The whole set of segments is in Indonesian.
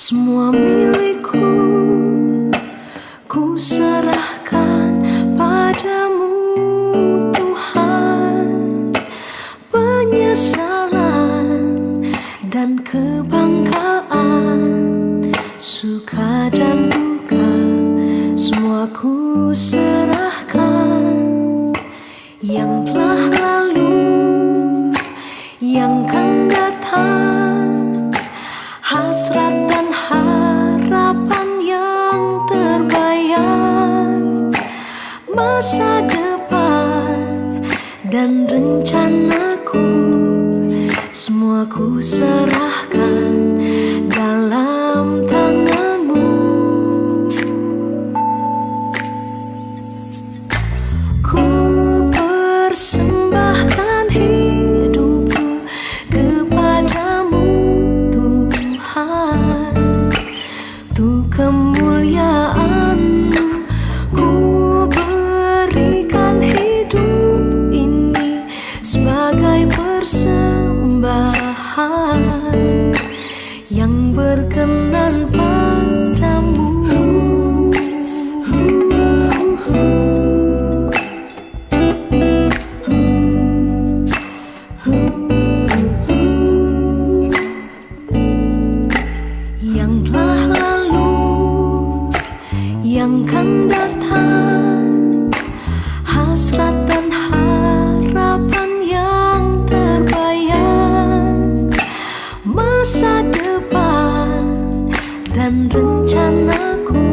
Semua milikku, ku serahkan padamu Tuhan. Penyesalan dan kebanggaan, suka dan duka, semua ku serahkan. Yang telah lalu, yang akan datang, hasrat dan harapan yang terbayang, masa depan dan rencanaku, semua ku serahkan dalam tanganmu. Ku persembahkan hidupku kepadamu Tuhan, untuk kemuliaan-Mu ku berikan hidup ini sebagai persembahan yang berkenan padamu. Yang telah lalu, yang akan datang, hasrat dan harapan yang terbayang, masa depan dan rencanaku,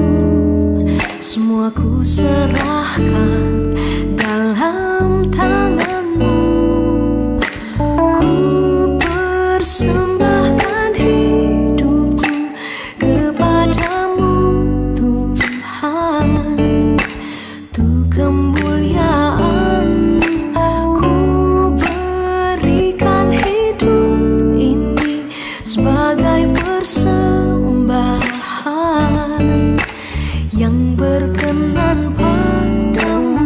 semua ku serahkan dalam tanganmu. Ku persembahkan hidupku kepadamu Tuhan, untuk kemuliaan-Mu ku berikan hidup ini sebagai persembahan yang berkenan padamu.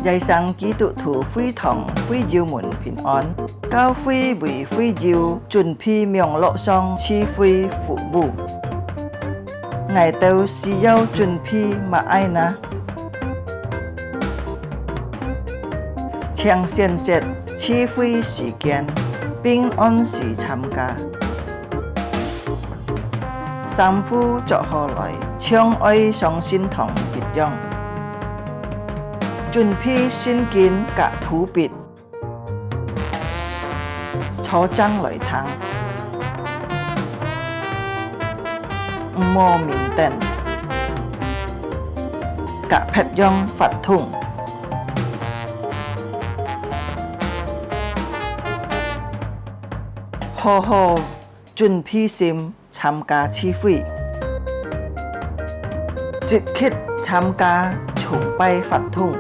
Giai sang ký tụ thủ phi thòng phi diêu muộn bình an, cao phi bùi phi diêu chuẩn phi miệng lộ song chi phi phụ bù. Ngài tâu xì yêu chuẩn phi mà ai na. Chàng xiên chết chi phi sĩ kiến, bình an sĩ tham ca. Sam phu cho họ lại, chong oi song xin thòng kịch dòng. Chuẩn phi xin kiến cả thú bịt, cho trăng lợi thắng, mô mình tên, cả phép dòng phát thùng. Hồ hồ chuẩn phi sim tham ca chi phi, dịch khít tham ca chung bay phát thùng.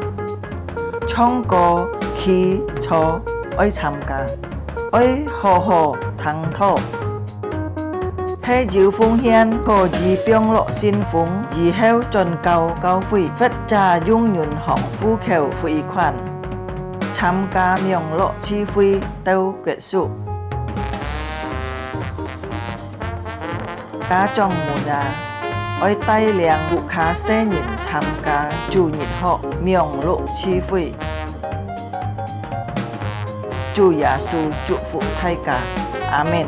Trong có khi cho ơi tham gia, ơi hồ hồ thắng thọ. Hay diệu phong hiên có gì biếng lộ xin phúng, gì heo tròn cao cao phi, phết trà dung nhuận hỏng phu khều phi khoản. Tham gia miệng lộ chi phi tâu kết束. Cá trong mùa nà, ôi tay liang vụ khá xe nhìn tham gia chủ nhật họ miệng lộ chi phi. Chúa Giêsu chúc phúc thay cả. Amen.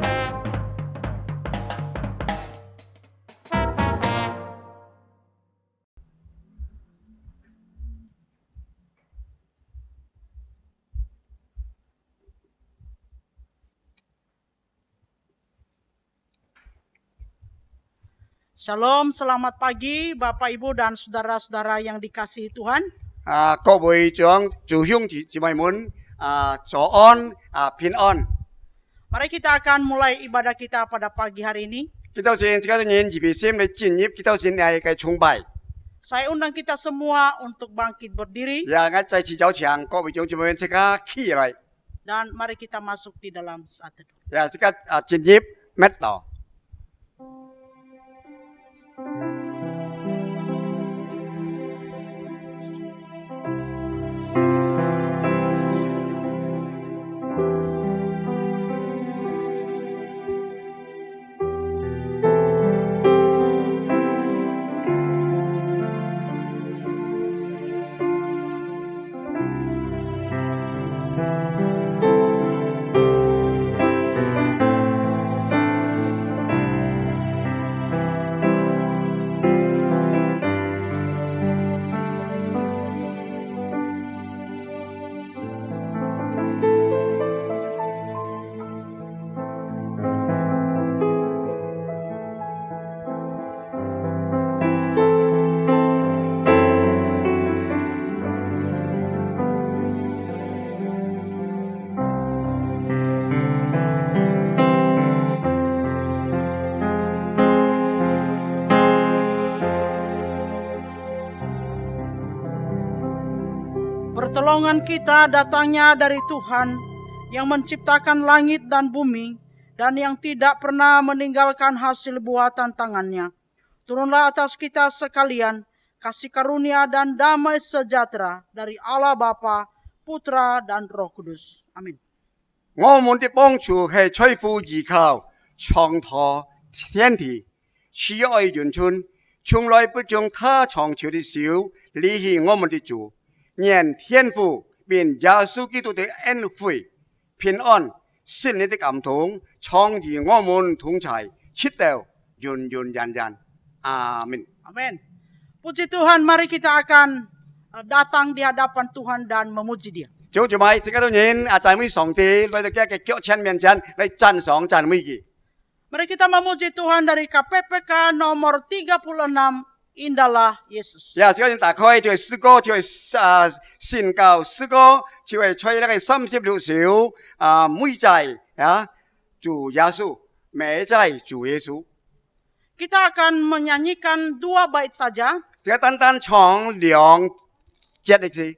Shalom, selamat pagi Bapak Ibu dan saudara-saudara yang dikasihi Tuhan. 各位長弟兄姊妹們早安平安。 Mari kita akan mulai ibadah kita pada pagi hari ini. Kita先這個人預備先嚟進入，kita先嚟嘅崇拜。 Saya undang kita semua untuk bangkit berdiri 呀，我再次邀請各位弟兄姊妹即刻起來， dan mari kita masuk di dalam saat teduh. 呀，即刻進入乜度？ Pertolongan kita datangnya dari Tuhan yang menciptakan langit dan bumi dan yang tidak pernah meninggalkan hasil buatan tangannya. Turunlah atas kita sekalian kasih karunia dan damai sejahtera dari Allah Bapa, Putra dan Roh Kudus. Amin. 我們的幫助係吹呼依靠，創托天地，慈愛遠存，從來不將他長久的手離棄我們的主。 願天父並耶穌基督的恩惠、平安、聖靈的感動，常與我們同在，直到永永遠遠。阿門。 Amin. Puji Tuhan, mari kita akan datang di hadapan Tuhan dan memuji Dia. 弟兄姊妹，這個都人讚美上帝，來到佢嘅腳前面前嚟讚賞讚美佢。 Mari kita memuji Tuhan dari KPPK nomor 36, Indahlah Yesus. 呀，這個人打開就係詩歌，就係宣告詩歌，就係吹那個36首每在主耶穌，每在主耶穌。 Kita akan menyanyikan 2 bait saja. 這個單單唱兩節的字。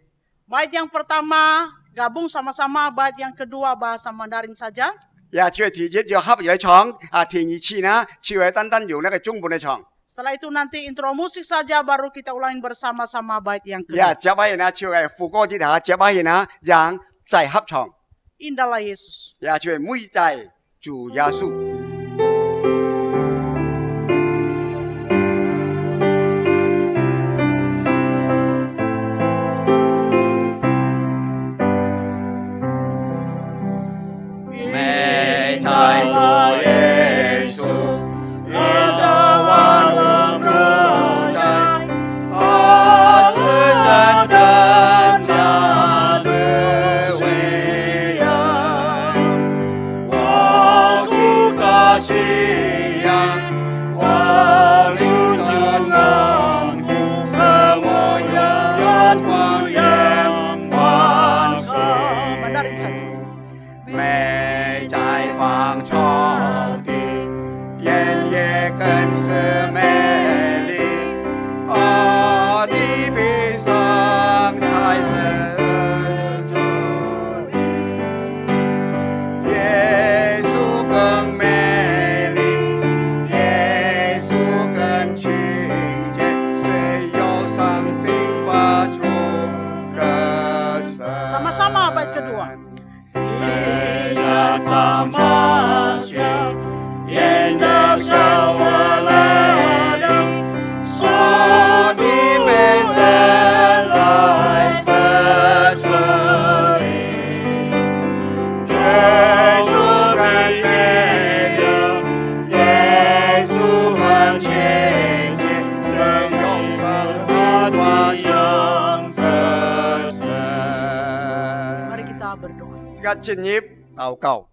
Bait yang pertama gabung sama-sama, bait yang kedua bahasa Mandarin saja. 呀，就係第一就合嚟唱，第二次呢就係單單用那個中文嚟唱。 Setelah itu nanti intro musik saja baru kita ulangi bersama-sama bait yang 呀， kedua. 接下來呢就係副歌之下，接下來呢讓再合唱。 Indahlah Yesus. 呀，就係每在主耶穌。 美在主耶穌，宇宙萬物主宰，他是真神，他是唯一。我主的信仰，我主的能力，是我永光永完成。 Mandarin saja. 美在方舟的，人也更是美丽。地比上才是主的，耶稣更美丽，耶稣更亲切，谁有伤心发出歌声。 Sama-sama bait kedua. 在方舟下，人的生活美丽，说你美神在此处里，耶稣更美丽，耶稣更亲切，谁用上撒发中歌声。 Mari kita berdoa. 即刻進入禱告。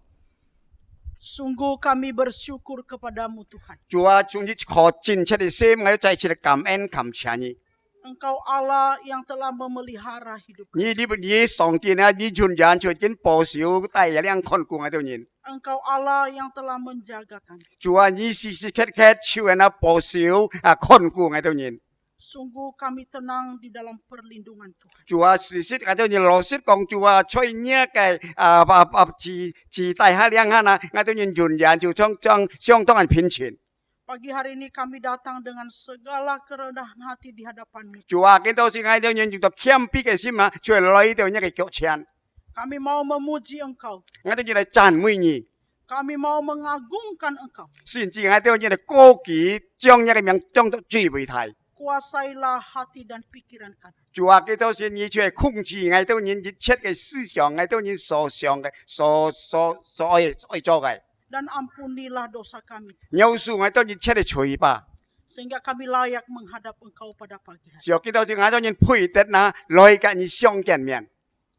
Sungguh kami bersyukur kepadamu Tuhan. 主啊，主你可真切的心，我要再次的感恩感谢你。 Engkau Allah yang telah memelihara hidup kami. 你上帝呢？你全然就已經保守帶一兩看顧我哋人。 Engkau Allah yang telah menjaga kami. 主啊，你時時刻刻手那保守看顧我哋人。 Sungguh kami tenang di dalam perlindungan Tuhan. 主啊，時時我哋人老實講，主啊，吹呢個自大下兩下啦，我哋人全然就相當平靜。 Pagi hari ini kami datang dengan segala kerendahan hati di hadapan-Mu. 主啊，見到是我哋人就謙卑嘅心啊，就來到呢個腳前， Kami mau memuji Engkau. 我哋人嚟讚美你。 Kami mau mengagungkan Engkau. 甚至我哋人嚟高舉將呢個名當作最為大。 Kuasailah hati dan pikiran kami. 主啊，佢都是你去控制我哋人一切嘅思想，我哋人所想嘅、所愛做嘅， Dan ampunilah dosa kami. 饒恕我哋一切嘅罪吧。 Sehingga kami layak menghadap Engkau pada pagi hari. 就佢都是我哋人配得那來跟你相見面，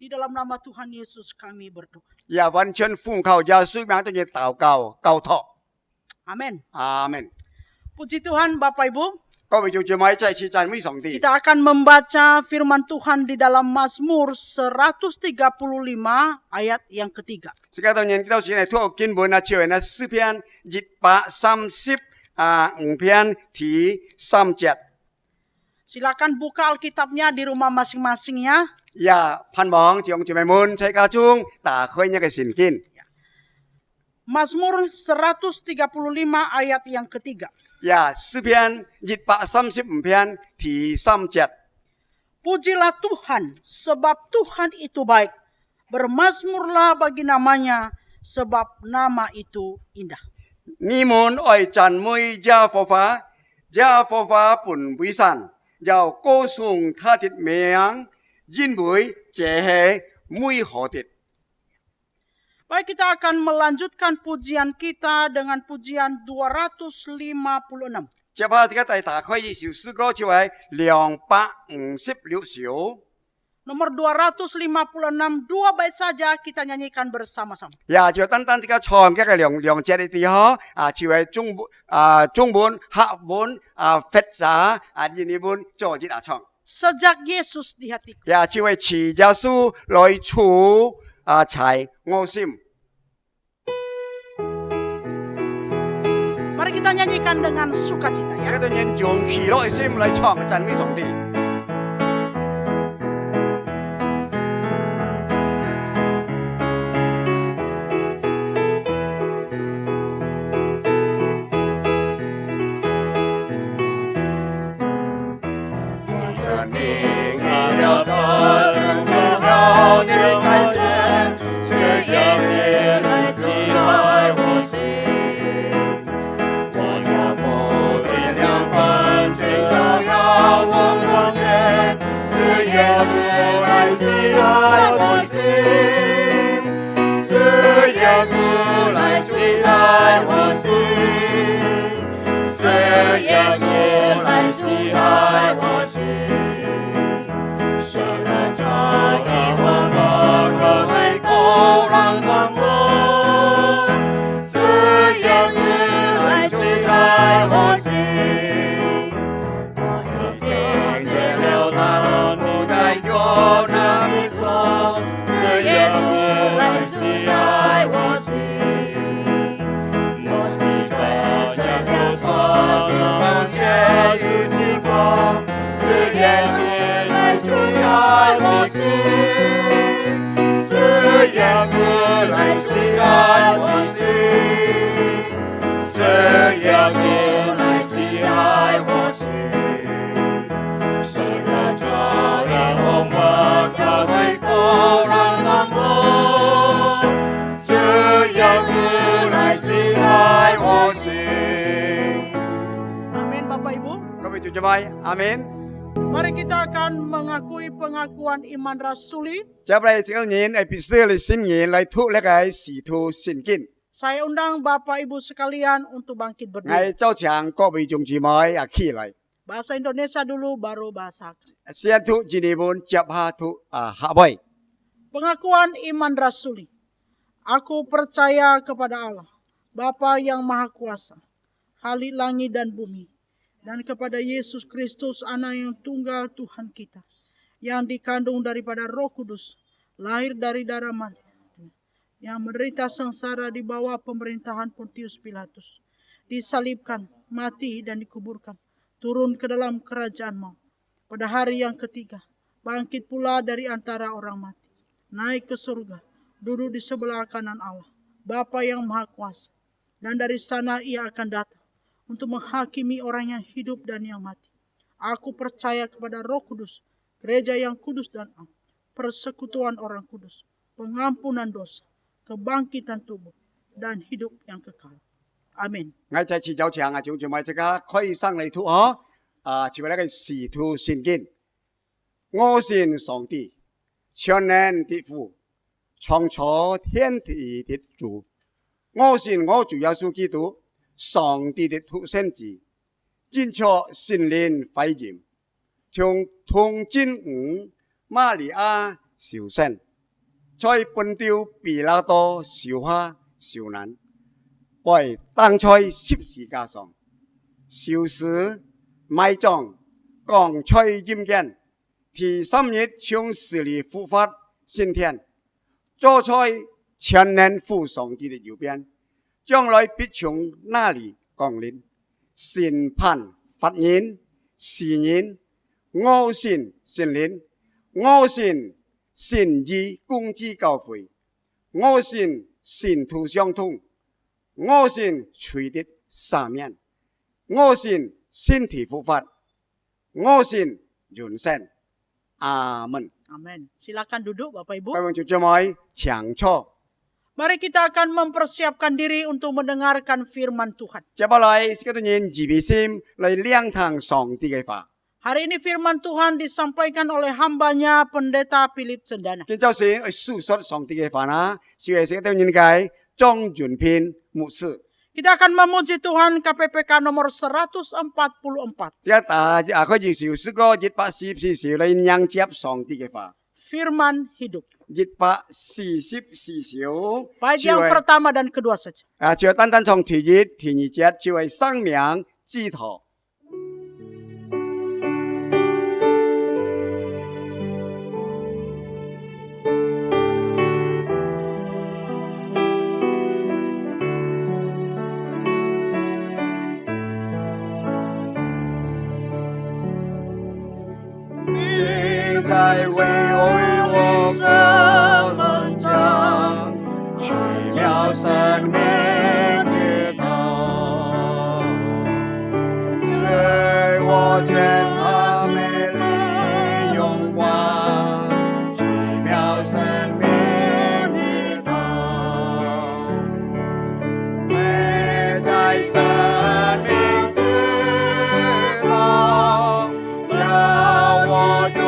Di dalam nama Tuhan Yesus kami berdoa. 也完全奉靠耶穌名對你禱告交託。 Amin. 阿門。 Puji Tuhan Bapak Ibu. 各位弟兄姊妹，再次讚美上帝。 Kita akan membaca firman Tuhan di dalam Mazmur 135 ayat yang ketiga. Sekarang kita tahu sini tu kinh文啊，就係那詩篇135篇第3節。 Silakan buka Alkitabnya di rumah masing-masing ya. 也盼望弟兄姊妹們在家中打開呢個聖經。 Mazmur 135 ayat yang ketiga. 也詩篇135篇第3節。 Pujilah Tuhan, sebab Tuhan itu baik. Bermazmurlah bagi namanya, sebab nama itu indah. 你們愛讚美耶和華，耶和華本為善，要歌頌他的名，因為這係美好的。 Baik, kita akan melanjutkan pujian kita dengan pujian 256. 接下來大家打開一首詩歌，就係256首。 Nomor 256, 2 bait saja kita nyanyikan bersama-sama. 也就單單啲個唱嘅兩隻嘅地方就係中文、客文、佛家英文做啲唱。 Sejak Yesus di hatiku. 也就係持耶穌來處在我心。 Mari kita nyanyikan dengan sukacita ya. 呢個人用喜樂嘅心嚟唱讚美上帝。 Amin. Mari kita akan mengakui pengakuan iman rasuli. 接嚟這個年係必須嚟宣言嚟讀呢個使徒聖經。 Saya undang Bapak Ibu sekalian untuk bangkit 我 berdiri. 就請各位弟兄姊妹起來， Bahasa Indonesia dulu baru bahasa asing. 先讀經文，接下讀下位。 Pengakuan iman rasuli. Aku percaya kepada Allah, Bapa yang Maha Kuasa, Khalik langit dan bumi, dan kepada Yesus Kristus, Anak yang tunggal Tuhan kita, yang dikandung daripada Roh Kudus, lahir dari darah Maria, yang menderita sengsara di bawah pemerintahan Pontius Pilatus, disalibkan, mati dan dikuburkan, turun ke dalam kerajaan maut. Pada hari yang ketiga, bangkit pula dari antara orang mati, naik ke surga, duduk di sebelah kanan Allah, Bapa yang Maha Kuasa, dan dari sana ia akan datang untuk menghakimi orang yang hidup dan yang mati. Aku percaya kepada Roh Kudus, gereja yang kudus dan am, persekutuan orang kudus, pengampunan dosa, kebangkitan tubuh, dan hidup yang kekal. Amin. 我在祈禱場啊，就做埋即刻可以上嚟讀哦。就為那個使徒信經，我信上帝，全能的父，創造天地的主。我信我主耶穌基督，上帝的獨生子，因着聖靈懷孕，同真母瑪利亞受生，在本丟比拉多受下受難。被當在十字架上，受死、埋葬、降在陰間，第三日從死裏復活升天，坐在全能父上帝的右邊，將來必從那裏降臨，審判法人、世人。我信聖靈，我信聖義公之教會，我信聖徒相通。我信罪的赦免，我信身體復活，我信永生。阿門。 Amin. Silakan duduk Bapak Ibu. 各位弟兄姊妹，請坐。 Mari kita akan mempersiapkan diri untuk mendengarkan firman Tuhan. 接下來，使徒人預備心嚟聆聽上帝嘅話。 Hari ini firman Tuhan disampaikan oleh hambanya Pendeta Philip Cendana. 今朝先去述說上帝嘅話啦，就係使徒人嘅莊潤篇牧師。 Kita akan memuji Tuhan KPPK nomor 144. 即係佢要少少個144嚟迎接上帝嘅話。 Firman hidup. 144小， Baik yang pertama dan kedua saja. 就單單從第一、第二節就係生命之道。 在为我什么上，奇妙生命之道，使我见他美丽荣光，奇妙生命之道，美在生命之道，叫我中。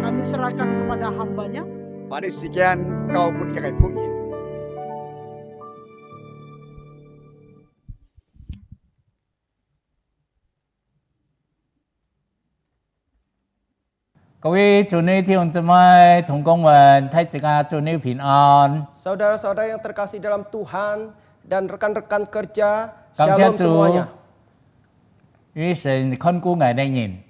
Kami serahkan kepada hambanya. Pada sekian kau pun kayak punya. 各位主内弟兄姊妹、同工们，大家主内平安。 Saudara-saudara yang terkasih dalam Tuhan dan rekan-rekan kerja, 感谢 Shalom 主 semuanya.，因为神看顾我的人，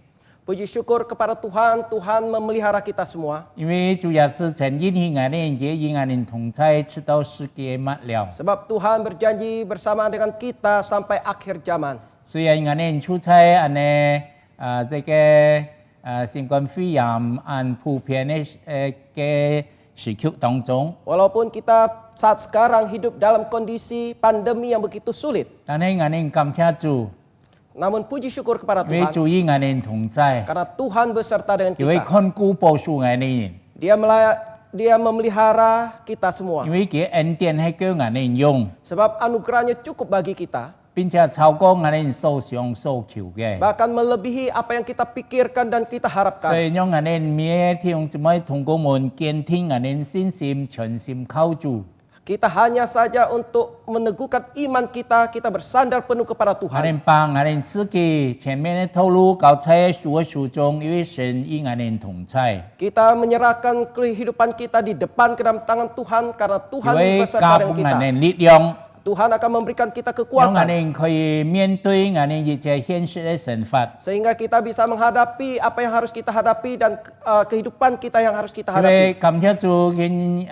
Puji syukur kepada Tuhan, Tuhan memelihara kita semua. 因为主耶稣曾应许我们，也与我们同在，直到世界末了。 Sebab Tuhan berjanji bersama dengan kita sampai akhir zaman. 虽然我们处在这个新冠肺炎普遍的时期当中， Walaupun kita saat sekarang hidup dalam kondisi pandemi yang begitu sulit, 但是我们感谢主， namun puji syukur kepada 因为 Tuhan 主与我们同在， karena Tuhan beserta dengan 因为 kita. 看顾保守我们的人， Dia memelihara kita semua. 因为佢恩典係叫我們用， Sebab anugerahnya cukup bagi kita, 並且超過我們所想所求嘅。 bahkan melebihi apa yang kita pikirkan dan kita 所 harapkan. 以讓我們每弟兄姊妹同工們堅定我們信心，全心靠主。 Kita hanya saja untuk meneguhkan iman kita, kita bersandar penuh kepada 我 Tuhan. 們把我們自己前面的道路交在主的手中，因為神與我們同在。 Kita menyerahkan kehidupan kita di depan ke dalam tangan Tuhan karena 因 Tuhan 為 beserta 加 dengan 我 kita. 們力量， Tuhan akan memberikan kita 讓我 kekuatan 們可以面對我們一切現實的神法。 sehingga kita bisa menghadapi apa yang harus kita hadapi dan kehidupan kita yang harus kita 因為 hadapi. 感謝主，你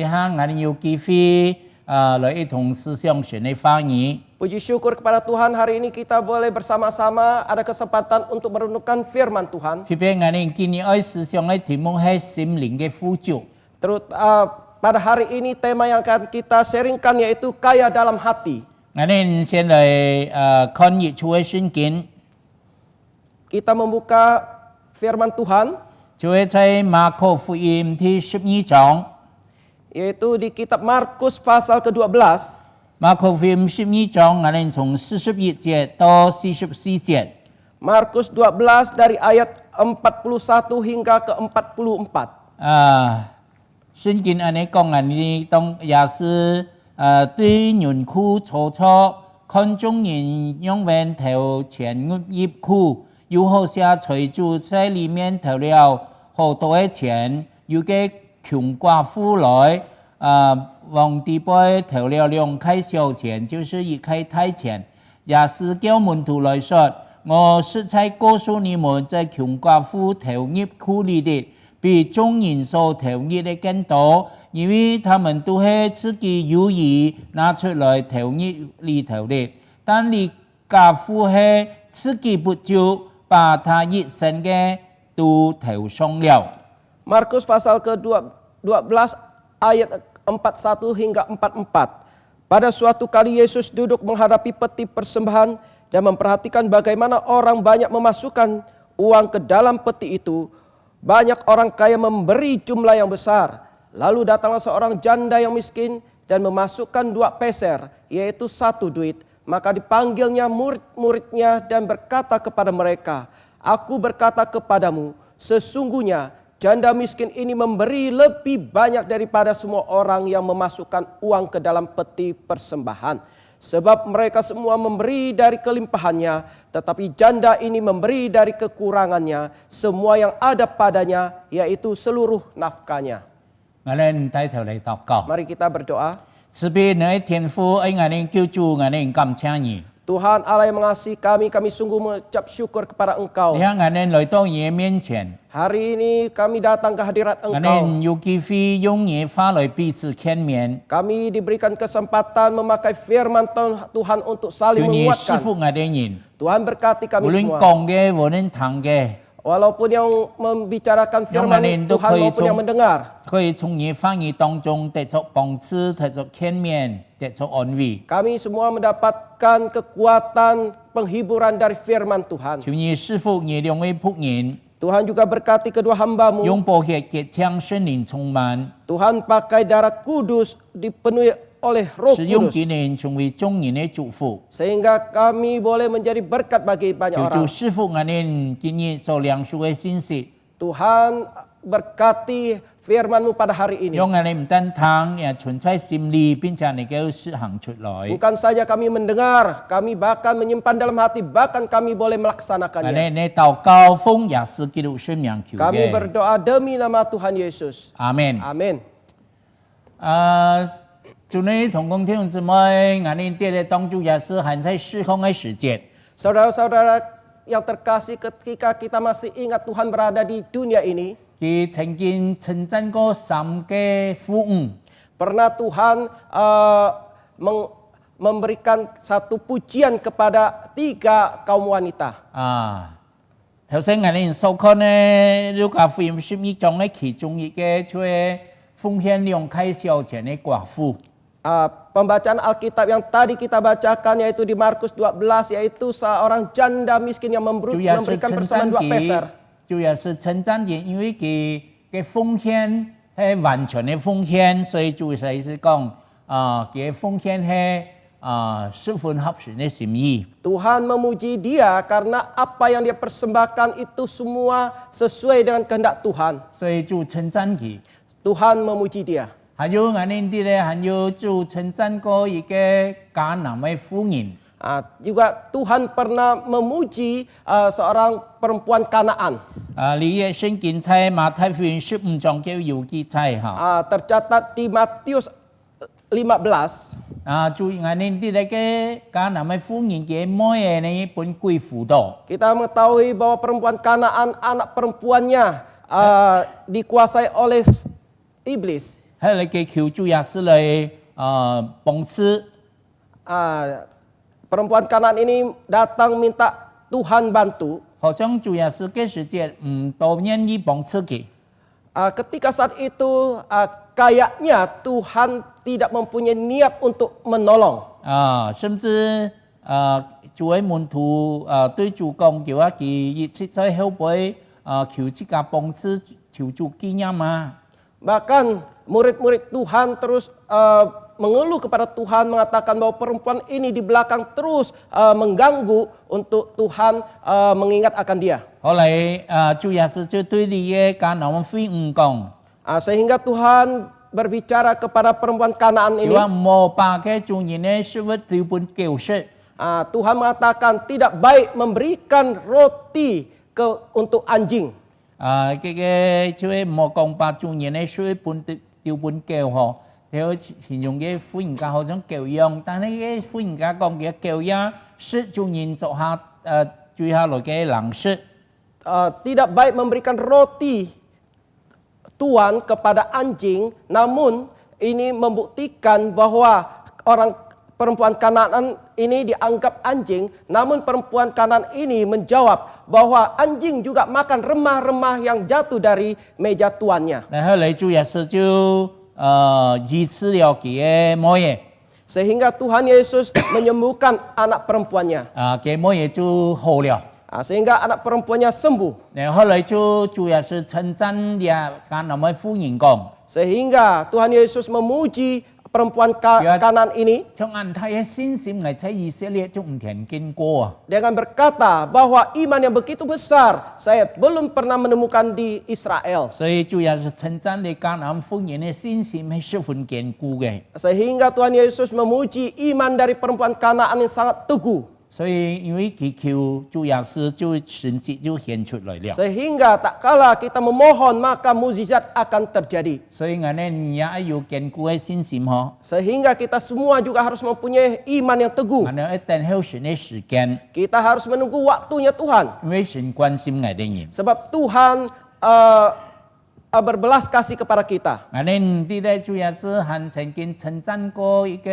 看我們有機會來一同思想神的話語。 Puji syukur kepada Tuhan, hari ini kita boleh bersama-sama ada kesempatan untuk merenungkan firman Tuhan. 特別我們今日愛思想的題目係心靈嘅富足。 Pada hari ini tema yang akan kita sharingkan yaitu kaya dalam hati. 我們先來看日出的聖經， Kita membuka firman Tuhan 就會在馬可福音第12章。 yaitu di kitab Markus pasal ke-12. 馬可福音12章，我們從41節到44節。 Markus 12 dari ayat 41 hingga ke 44. 聖經安尼講，我哋當也是對人苦楚楚，看眾人用面投錢入庫，又好像財主在裡面投了好多的錢，又給窮寡婦來，往地背投了2塊小錢，就是1塊大錢，也是叫門徒來說，我實在告訴你們，在窮寡婦投入庫裡的，比眾人所投入的更多，因為他們都是自己有意拿出來投入裡頭的，但你寡婦是自己不就把他一生嘅都投上了。 Markus pasal ke-12 ayat 41 hingga 44. Pada suatu kali Yesus duduk menghadapi peti persembahan dan memperhatikan bagaimana orang banyak memasukkan uang ke dalam peti itu. Banyak orang kaya memberi jumlah yang besar. Lalu datanglah seorang janda yang miskin dan memasukkan 2 peser, yaitu 1 duit. Maka dipanggilnya murid-muridnya dan berkata kepada mereka, "Aku berkata kepadamu, sesungguhnya janda miskin ini memberi lebih banyak daripada semua orang yang memasukkan uang ke dalam peti persembahan. Sebab mereka semua memberi dari kelimpahannya, tetapi janda ini memberi dari kekurangannya, semua yang ada padanya, yaitu seluruh nafkahnya." 我們低頭嚟禱告， Mari kita berdoa. 慈悲的天父，愛我們救主，我們感謝你。 Tuhan Allah yang mengasihi kami sungguh mengucap syukur kepada Engkau. 你看我們來到你的面前， Hari ini kami datang ke hadirat 我 Engkau. 們有機會用你的話來彼此勸勉， Kami diberikan kesempatan memakai firman Tuhan untuk 求 saling 你賜 menguatkan. 福我的人， Tuhan berkati 無 kami 論 semua. 講嘅，無論聽嘅， Walaupun yang membicarakan firman Yang mana Tuhan maupun yang mendengar. 可以從你話語當中得着幫助，得着勸勉，得着安慰。 Kami semua mendapatkan kekuatan penghiburan dari firman Tuhan. 求你賜福你兩位僕人， Tuhan juga berkati kedua hambamu. 用寶血潔淨聖靈充滿， Tuhan pakai darah kudus dipenuhi oleh Roh 使用 Kudus. 今年成為眾人的祝福。 Sehingga kami boleh menjadi berkat bagi banyak 求主 orang. 賜福我們今日所領受的信息， Tuhan berkati firman-Mu pada hari ini. 讓我哋唔單單也存在心裏，並且能夠施行出來。 Bukan saja kami mendengar, kami bahkan menyimpan dalam hati, bahkan kami boleh 我 melaksanakannya. 哋你禱告奉耶穌基督聖名求 Kami 嘅， berdoa demi nama Tuhan Yesus. 阿門。 Amin. 祝你同工弟兄姊妹，我哋啲嘅當主耶穌還在施工嘅時節， Saudara-saudara yang terkasih, ketika kita masih ingat Tuhan berada di dunia ini, 佢曾經稱讚過三個婦女。 pernah Tuhan memberikan satu pujian kepada 3 kaum wanita. 頭先我哋所看呢，路加福音11章嘅其中一個就係奉獻2塊小錢嘅寡婦。 Pembacaan Alkitab yang tadi kita bacakan yaitu di Markus 12, yaitu seorang janda miskin yang 主要是 memberikan 稱 persembahan 讚 2 peser. 佢，主要是稱讚佢，因為佢嘅奉獻係完全嘅奉獻，所以主要是講佢嘅奉獻係十分合神嘅心意。 Tuhan memuji dia karena apa yang dia persembahkan itu semua sesuai dengan kehendak Tuhan. 所以主稱讚佢。 Tuhan memuji dia. 還有我哋啲咧，還有主稱讚過一個迦南嘅婦人。 Juga Tuhan pernah memuji seorang perempuan Kanaan. 你嘅聖經在馬太福音15章就有記載嚇。 Tercatat di Matius 15. 注意我哋啲咧嘅迦南嘅婦人嘅妹呢本貴婦度。 Kita mengetahui bahwa perempuan Kanaan, anak perempuannya dikuasai oleh iblis. 係你嘅求主也是嚟幫助。 Perempuan Kanaan ini datang minta Tuhan bantu. 好像主也是嘅時節唔多願意幫助佢。 Ketika saat itu kayaknya Tuhan tidak mempunyai niat untuk menolong. 甚至主嘅門徒對主講叫佢一切在後背求這個幫助，求主紀念嘛。 Bahkan murid-murid Tuhan terus mengeluh kepada Tuhan, mengatakan bahwa perempuan ini di belakang terus mengganggu untuk Tuhan mengingat akan dia. 後來主耶穌就對你嘅迦南婦人講， Sehingga Tuhan berbicara kepada perempuan Kanaan ini. 佢話冇把嘅眾人嘅食物丟本狗食。 Tuhan mengatakan tidak baik memberikan roti untuk anjing. 嘅就係冇講把眾人嘅食物本丟本狗嗬。 theo hình dung cái phụ nhân ca họ giống kiểu用，但係cái phụ nhân ca講嘅kiểu呀，是主人做下注下來嘅冷食。 Tidak baik memberikan roti tuan kepada anjing, namun ini membuktikan bahwa perempuan Kanaan ini dianggap anjing, namun perempuan Kanaan ini menjawab bahwa anjing juga makan remah-remah yang jatuh dari meja tuannya. 然後嚟主耶穌就醫治了佢嘅妹， Sehingga Tuhan Yesus menyembuhkan anak perempuannya. 嘅妹就好了。 Sehingga anak perempuannya sembuh. 然後嚟就主耶穌稱讚呀迦南嘅婦人講， Sehingga Tuhan Yesus memuji perempuan Kanaan ini 從安太嘅信心係在以色列就唔曾見過啊！ dengan berkata bahwa iman yang begitu besar saya belum pernah menemukan di Israel. 所以主耶穌稱讚你迦南婦人嘅信心係十分堅固嘅。 Sehingga Tuhan Yesus memuji iman dari perempuan Kanaan yang sangat teguh. 所以因為祈求主耶穌就神蹟就顯出來了。 Sehingga tak kala kita memohon maka mukjizat akan terjadi. 所以我哋也要堅固嘅信心嗬。 Sehingga kita semua juga harus mempunyai iman yang teguh. 我哋一定喺神嘅時間， Kita harus menunggu waktunya Tuhan. 因為神關心我哋人。 Sebab Tuhan berbelas kasih kepada kita. 我哋唔知咧，主耶穌還曾經稱讚過一個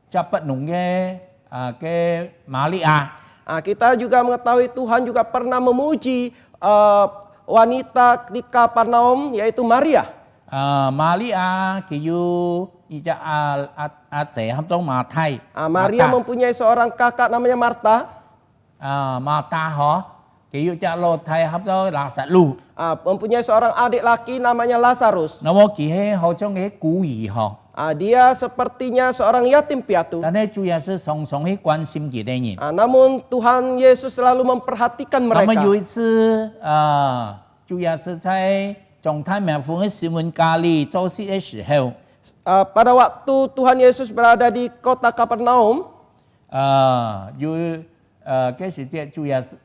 Capat nungge ke Maria. Kita juga mengetahui Tuhan juga pernah memuji wanita di Kapernaum yaitu Maria. Maria kiyu ija ace hamtong matai. Maria mempunyai seorang kakak namanya Marta. Marta ho kiyu ja lo thai hamtong Lazarus. Mempunyai seorang adik laki namanya Lazarus. Namo kihe ho trong ke kui ho. Dia sepertinya seorang yatim piatu. 但係主耶穌常常去關心佢哋人。 Namun Tuhan Yesus selalu memperhatikan 那麼 mereka. 有一次，主耶穌在將太陽父嘅西門家裏做事嘅時候， Pada waktu Tuhan Yesus berada di kota Kapernaum, 嗰時節主耶穌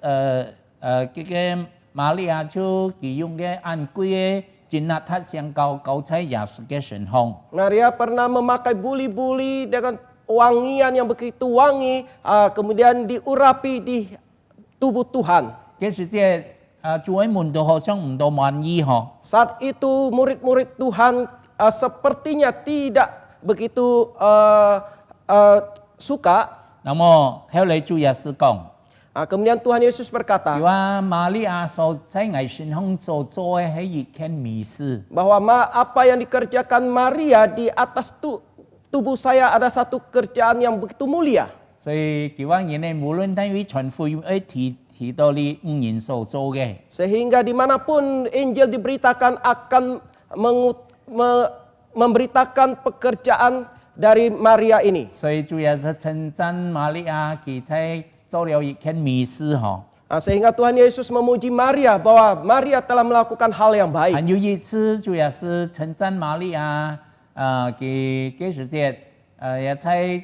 嘅瑪利亞就佢用嘅按貴嘅金納塔香膏膏在耶穌嘅身上。 Maria pernah memakai buli-buli dengan wangian yang begitu wangi, kemudian diurapi di tubuh Tuhan. 嗰時節主嘅門徒好像唔到滿意嗬。 Saat itu murid-murid Tuhan sepertinya tidak begitu suka. 那麼後來主耶穌講， Kemudian Tuhan Yesus 佢 berkata 話瑪利亞所在我身上所做嘅係一件美事。 bahwa apa yang dikerjakan Maria di atas tubuh saya ada satu kerjaan yang begitu mulia. 所以佢話人哋無論喺傳福音提到你五人所做嘅， Sehingga dimanapun Injil diberitakan akan memberitakan pekerjaan dari Maria ini. 所以主要是稱讚瑪利亞佢在做了一件美事嗬。 Sehingga Tuhan Yesus memuji Maria bahwa Maria telah melakukan hal yang baik. 還有一次主要是稱讚瑪利亞佢嗰時節也在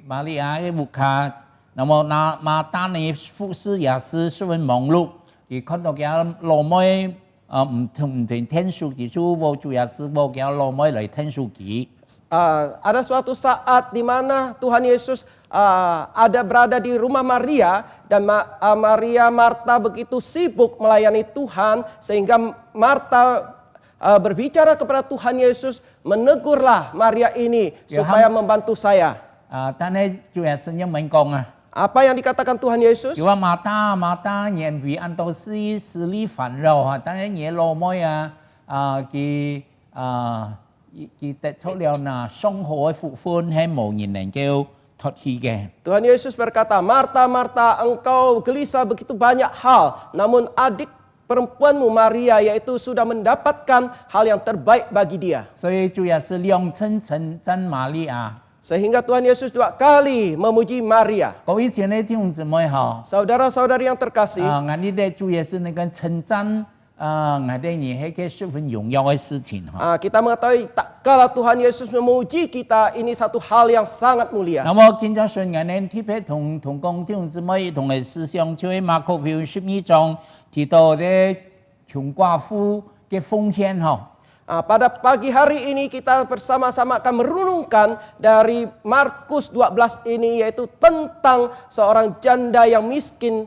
瑪利亞嘅屋下，那麼馬大呢服侍也是十分忙碌，佢看到佢羅妹唔同天數嘅主，我主要是我叫羅妹嚟天數佢。 Ada suatu saat di mana Tuhan Yesus ada berada di rumah Maria dan Maria Marta begitu sibuk melayani Tuhan sehingga Marta berbicara kepada Tuhan Yesus, menegurlah Maria ini supaya membantu saya. 但係主要是因為講啊， Apa yang dikatakan Tuhan Yesus? 佢話馬大人為安多斯事理煩擾啊，但係嘢羅妹佢得出了那雙好嘅福分係無人能夠脱去嘅。 Tuhan Yesus berkata, Marta, Marta, engkau gelisah begitu banyak hal, namun adik perempuanmu Maria yaitu sudah mendapatkan hal yang terbaik bagi dia. 所以主要是兩稱稱讚瑪利亞。 Sehingga Tuhan Yesus 2 kali memuji Maria. 各位親愛的弟兄姊妹哈， Saudara-saudari yang terkasih, 我哋的主要是那個稱讚我哋你係個十分榮耀嘅事情哈。 kita mengetahui tak kala Tuhan Yesus memuji kita, ini satu hal yang sangat mulia. 那麼今朝信我哋特別同工弟兄姊妹同嚟思想，就係馬可福音12章提到嘅窮寡婦嘅奉獻哈。 Pada pagi hari ini kita bersama-sama akan merenungkan dari Markus 12 ini, yaitu tentang seorang janda yang miskin,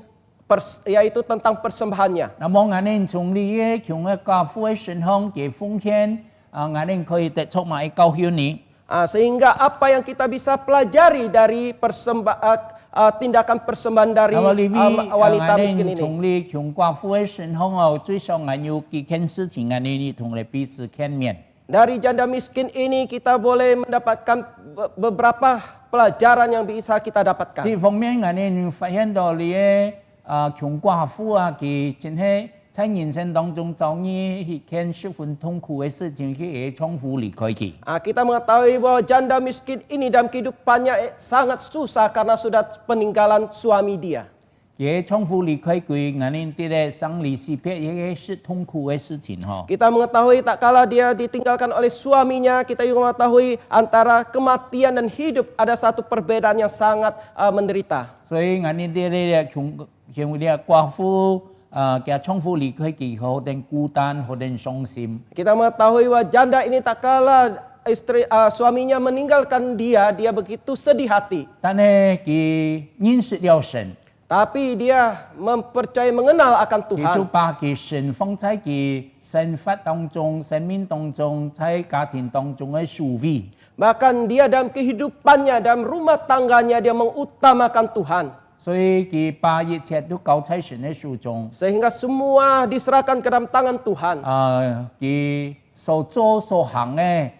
yaitu tentang persembahannya. 那麼我哋從呢個窮嘅寡婦嘅身上嘅奉獻，我哋可以得出埋高興呢。 Sehingga apa yang kita bisa pelajari dari tindakan persembahan dari wanita miskin ini. 從呢窮寡婦嘅身上哦，最少我有幾件事情，我哋同嚟彼此見面。 Dari janda miskin ini kita boleh mendapatkan beberapa pelajaran yang bisa kita dapatkan. 呢方面我哋發現到呢個窮寡婦啊，佢真係在人生當中遭遇一件十分痛苦嘅事情，佢也重複離開佢。 Kita mengetahui bahwa janda miskin ini dalam kehidupannya sangat susah karena sudah peninggalan suami dia. 佢重複離開佢，我哋啲生離死別也是痛苦嘅事情嗬。 Kita mengetahui tak kala dia ditinggalkan oleh suaminya, kita juga mengetahui antara kematian dan hidup ada satu perbedaan yang sangat menderita. 所以我哋啲窮寡婦佢重複離開佢，好定孤單，好定傷心。 Kita mengetahui bahwa janda ini tak kala suaminya meninggalkan dia begitu sedih hati. 但係佢認識了神。 Tapi dia mengenal akan 佢就 Tuhan. 把佢神放在佢生活當中、生命當中、在家庭當中嘅屬位。 Bahkan dia dalam kehidupannya, dalam rumah tangganya dia mengutamakan Tuhan. 所以佢把一切都交在神嘅手中。 Sehingga semua diserahkan ke dalam tangan Tuhan. 佢所做所行嘅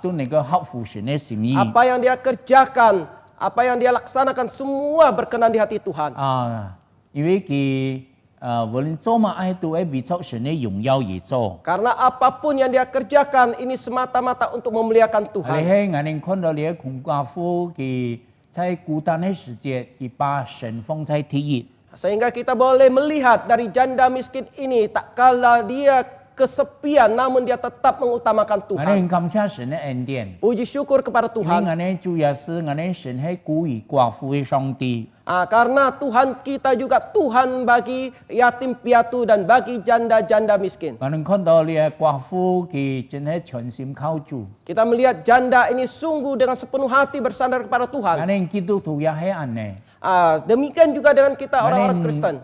都能夠合乎神嘅心意。 Apa yang dia kerjakan, apa yang dia laksanakan semua berkenan di hati Tuhan. 因為佢無論做乜嘢都係為咗神嘅榮耀而做。 Karena apapun yang dia kerjakan ini semata-mata untuk memuliakan 你 Tuhan. 喺眼睛看到你嘅窮寡婦，佢在孤單嘅時節，佢把神放在第一。 Sehingga kita boleh melihat dari janda miskin ini, tak kala dia kesepian namun dia tetap mengutamakan 眼 Tuhan. 睛感謝神嘅恩典， Puji syukur kepada 因為 Tuhan. 眼睛主要是眼睛神係顧於寡婦嘅上帝。 Karena Tuhan kita juga Tuhan bagi yatim piatu dan bagi janda-janda miskin. 眼睛看到你嘅寡婦，佢真係全心靠主。 Kita melihat janda ini sungguh dengan sepenuh hati bersandar kepada 眼 Tuhan. 睛基督徒也係安尼。 Demikian juga dengan kita orang-orang Kristen.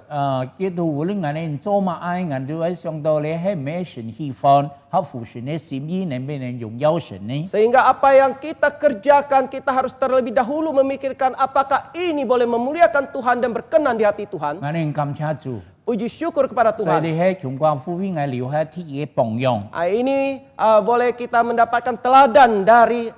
基督無論眼睛做乜嘢，眼睛係上到你係咩神喜歡，合乎神嘅心意，能不能榮耀神呢？ Sehingga apa yang kita kerjakan, kita harus terlebih dahulu memikirkan apakah ini boleh memuliakan Tuhan dan berkenan di hati Tuhan. 眼睛感謝主。 Puji syukur kepada 所以 Tuhan. 你喺窮寡婦應該留下啲嘅榜樣。 Ini boleh kita mendapatkan teladan dari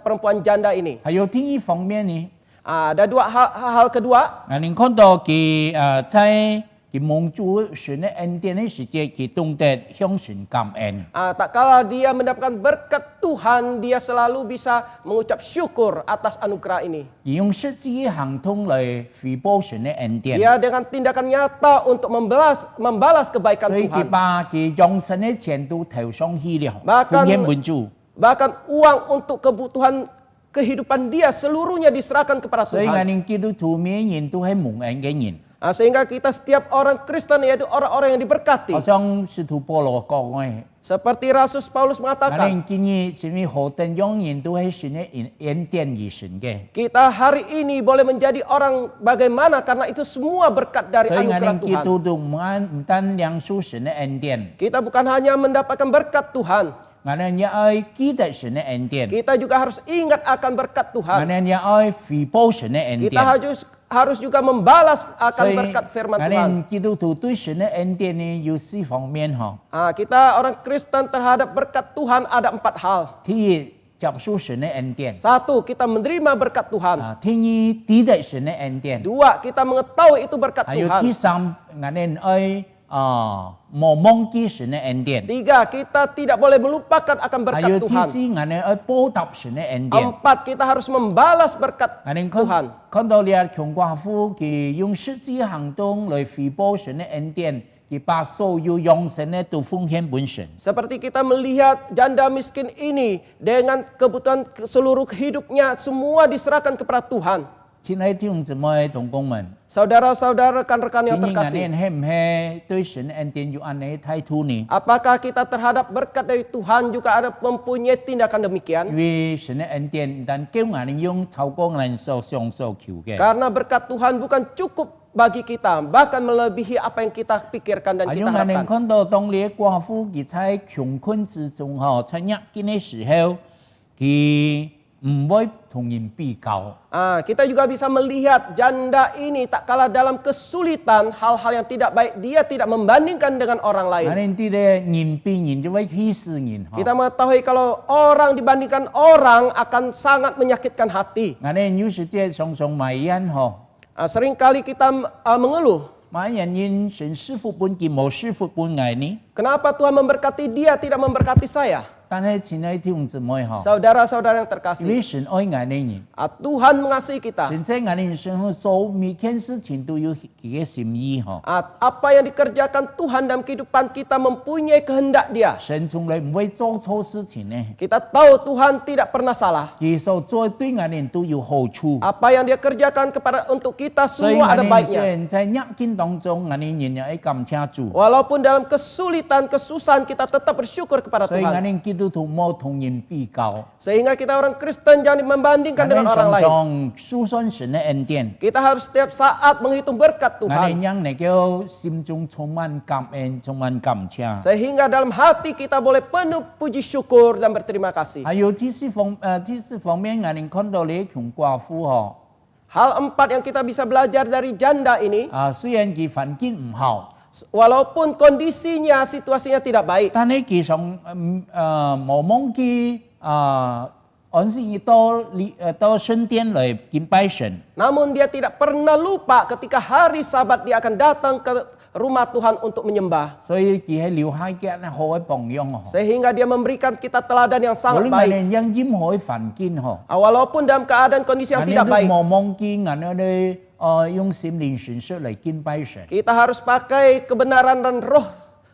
perempuan janda ini. 還有第一方面呢， Ada dua hal kedua. 眼睛看到佢在佢蒙主神嘅恩典嘅時節，佢懂得向神感恩。 Tak kala dia mendapatkan berkat Tuhan, dia selalu bisa mengucap syukur atas anugerah ini. 而用實際行動嚟回報神嘅恩典。 Dia dengan tindakan nyata untuk membalas kebaikan 所以佢 Tuhan. 把佢用神嘅錢都投上去了， Bahkan- 奉獻本主。 Bahkan uang untuk kebutuhan kehidupan dia seluruhnya diserahkan kepada 所以眼 Tuhan. 睛基督徒每人都係蒙恩嘅人。 Sehingga kita setiap orang Kristen yaitu orang-orang yang diberkati. 好像使徒保羅講嘅， Seperti Rasul Paulus 眼 mengatakan, 睛建議神嘅何等樣人都係神嘅恩典而成嘅。 kita hari ini boleh menjadi orang bagaimana karena itu semua berkat dari 所以眼 anugerah 睛基 Tuhan. 督徒唔單領受神嘅恩典， Kita bukan hanya mendapatkan berkat Tuhan, 眼睛也愛記得神嘅恩典， kita juga harus ingat akan berkat 眼 Tuhan. 睛也愛回報神嘅恩 Kita 典。 harus juga membalas 所 akan 以 berkat firman 眼 Tuhan. 睛基督徒對神嘅恩典呢有四方面嗬。 Kita orang Kristen terhadap berkat Tuhan ada 4 hal. 第一，接受神嘅恩典； 1, kita menerima berkat Tuhan. 第二，記得神嘅恩典； 2, kita mengetahui itu berkat 還有第 Tuhan. 三，眼睛愛冇忘記神嘅恩典； 3, kita tidak boleh melupakan akan 還 berkat 有第 Tuhan. 四，眼睛愛報答神嘅恩典。 4, kita harus membalas berkat 眼睛 Tuhan. 看到你窮寡婦，佢用實際行動來回報神嘅恩典，佢把所有用神嘅都奉獻本神。 Seperti kita melihat janda miskin ini dengan kebutuhan seluruh hidupnya semua diserahkan kepada Tuhan. 親愛弟兄姊妹同工們， Saudara-saudara, rekan-rekan yang 今年 terkasih. 係唔係對神嘅恩典有安尼態度呢？ Apakah kita terhadap berkat dari Tuhan juga ada mempunyai tindakan 因 demikian? 為神嘅恩典，但叫眼睛用超過眼所想所求嘅。 Karena berkat Tuhan bukan cukup bagi kita, bahkan melebihi apa yang kita pikirkan dan 啊， kita 用眼睛 harapkan. 看到當你嘅寡婦佢在窮困之中，在逆境嘅時候，佢唔會同人比較。 Kita juga bisa melihat janda ini tak kalah dalam kesulitan hal-hal yang tidak baik, dia tidak membandingkan dengan orang 眼 lain. 睛啲咧人比人就會鄙視人。 Kita mengetahui kalau orang dibandingkan orang akan sangat menyakitkan hati. 眼睛有時即係常常埋怨Seringkali kita mengeluh, 埋怨人神師傅本佢冇師傅本愛你。 kenapa Tuhan memberkati dia tidak memberkati saya? 但係親愛弟兄姊妹 Saudara-saudara yang 因 terkasih, 為神愛眼睛人， Tuhan mengasihi kita. 神在眼睛身上做每件事情都有佢嘅心意。 Apa yang dikerjakan Tuhan dalam kehidupan kita mempunyai kehendak Dia. 神從來唔會做錯事情呢。 Kita tahu Tuhan tidak pernah salah. 佢所做對眼睛都有好處。 Apa yang Dia kerjakan untuk kita 所以 semua ada 眼睛雖 baiknya. 然在逆境當中，眼睛人也感謝主。 Walaupun dalam kesulitan, kesusahan kita tetap bersyukur kepada 所以眼 Tuhan. 睛基督徒冇同人比較， Sehingga kita orang Kristen jangan membandingkan 眼睛 dengan orang 常 lain. 常數算神嘅恩典， Kita harus setiap saat menghitung berkat 眼睛 Tuhan. 讓能夠心中充滿感恩，充滿感謝。 Sehingga dalam hati kita boleh penuh puji syukur dan berterima kasih. 還有第四方面，眼睛看到你窮寡婦 Hal 4 yang kita bisa belajar dari janda ini, 雖然佢環境唔好， walaupun kondisinya, situasinya tidak baik, 但係佢想冇忘記而是到圣殿来敬拜神。 Namun dia tidak pernah lupa ketika hari Sabat dia akan datang ke rumah Tuhan untuk menyembah. 所以佢係留下嘅好嘅榜樣哦。 Sehingga dia memberikan kita teladan yang 無 sangat 論我 baik. 哋讓任何嘅環境嗬， Walaupun dalam keadaan kondisi yang 我哋 tidak 都 baik, 冇忘記我哋用心靈傳說嚟敬拜神。 kita harus pakai kebenaran dan roh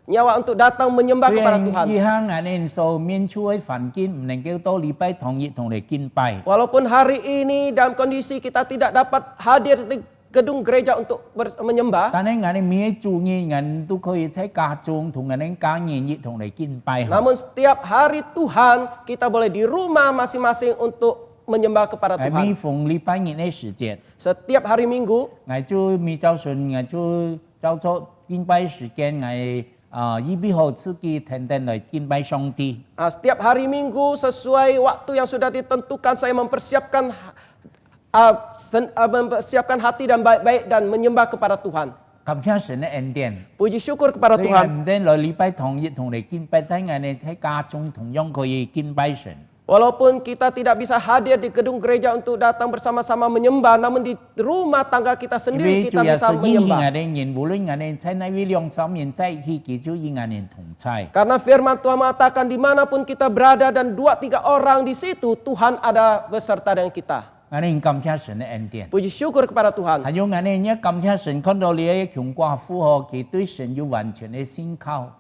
nyawa untuk datang menyembah 雖 kepada 然 Tuhan. 以下我哋所面處嘅環境唔能夠到禮拜堂日同嚟敬拜， Walaupun hari ini dalam kondisi kita tidak dapat hadir di gedung gereja untuk menyembah, 但係我哋每主日我哋都可以喺家中同我哋家人日同嚟敬拜。 namun setiap hari Tuhan kita boleh di rumah masing-masing untuk menyembah kepada 係 Tuhan. 每逢禮拜日嘅時節， Setiap hari Minggu, 我就每早晨我就照做敬拜時間，我預備好自己天天嚟敬拜上帝。 setiap hari Minggu sesuai waktu yang sudah ditentukan saya mempersiapkan mempersiapkan hati dan baik-baik dan menyembah kepada Tuhan. 感謝神嘅恩典。 Puji syukur kepada 所以 Tuhan. 唔單來禮拜堂日同嚟敬拜，但係我哋喺家中同樣可以敬拜神。 Walaupun kita tidak bisa hadir di gedung gereja untuk datang bersama-sama menyembah, namun di rumah tangga kita 因 sendiri 為主 kita 要 bisa 是應許我 menyembah. 哋人，無論我哋喺哪位兩三年在一起，佢就與我哋同在。 Karena firman Tuhan mengatakan dimanapun kita berada dan 2-3 orang di situ, Tuhan ada beserta dengan kita. 我哋感謝神嘅恩典。 Puji syukur kepada Tuhan. 還有我哋一感謝神，看到你嘅窮寡婦嗬，佢對神有完全嘅信靠。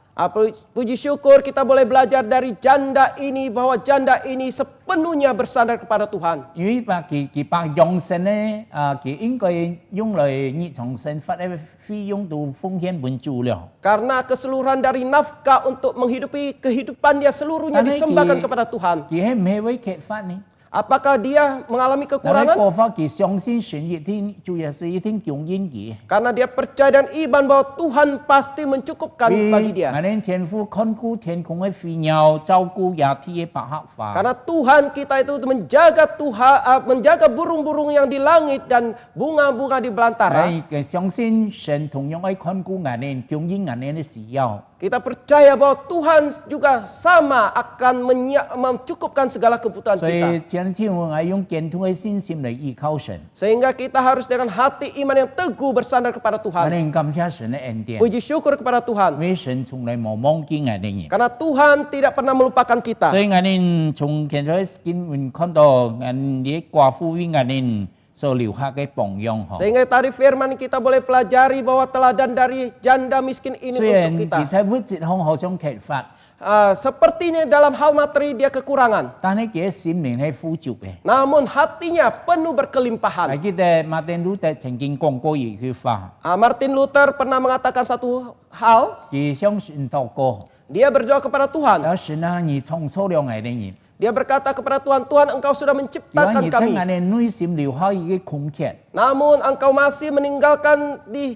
Puji syukur kita boleh belajar dari janda ini bahwa janda ini sepenuhnya bersandar kepada Tuhan. 因為佢把用神咧，佢應該用來日常生活嘅費用都奉獻本主了。 Karena keseluruhan dari nafkah untuk menghidupi kehidupan dia seluruhnya Karena disembahkan kepada Tuhan. 佢係唔係為缺乏呢？ Apakah dia mengalami 但係 kekurangan? 過法佢相信神一定，主要是一定供應佢。 Karena dia percaya dan iman bahwa Tuhan pasti mencukupkan bagi 我 dia. 哋天父看顧天空嘅飛鳥，照顧野地嘅百合花。 Karena Tuhan kita itu menjaga burung-burung yang di langit dan bunga-bunga di belantara. 係相信神同樣愛看顧我哋，供應我哋嘅需要。 Kita percaya bahwa Tuhan juga sama akan mencukupkan segala kebutuhan 所以 kita. 前天我係用堅定嘅信心嚟依靠神。 Sehingga kita harus dengan hati iman yang teguh bersandar kepada 我 Tuhan. 哋感謝神嘅恩典， Puji syukur kepada 因 Tuhan. 為神從來冇忘記我哋。 Karena Tuhan tidak pernah melupakan kita. 所以我哋從現在經文看到，我哋寡婦為我哋所留下嘅榜樣。 Sehingga tadi firman kita boleh pelajari bahwa teladan dari janda miskin ini 雖然 untuk 佢 kita. 喺物質上好像缺乏， Sepertinya dalam hal materi dia kekurangan. 但係佢嘅心靈係富足嘅。 Namun hatinya penuh 我 berkelimpahan. 記得馬丁路德曾經講過一句話， Martin Luther pernah mengatakan satu hal. 佢相信禱告， Dia berdoa kepada Tuhan. 有神啊，你創造了我哋人， Dia berkata kepada Tuhan, Tuhan engkau sudah 如果 menciptakan 你在 kami. 我哋內心留下一個空缺， Namun engkau masih meninggalkan di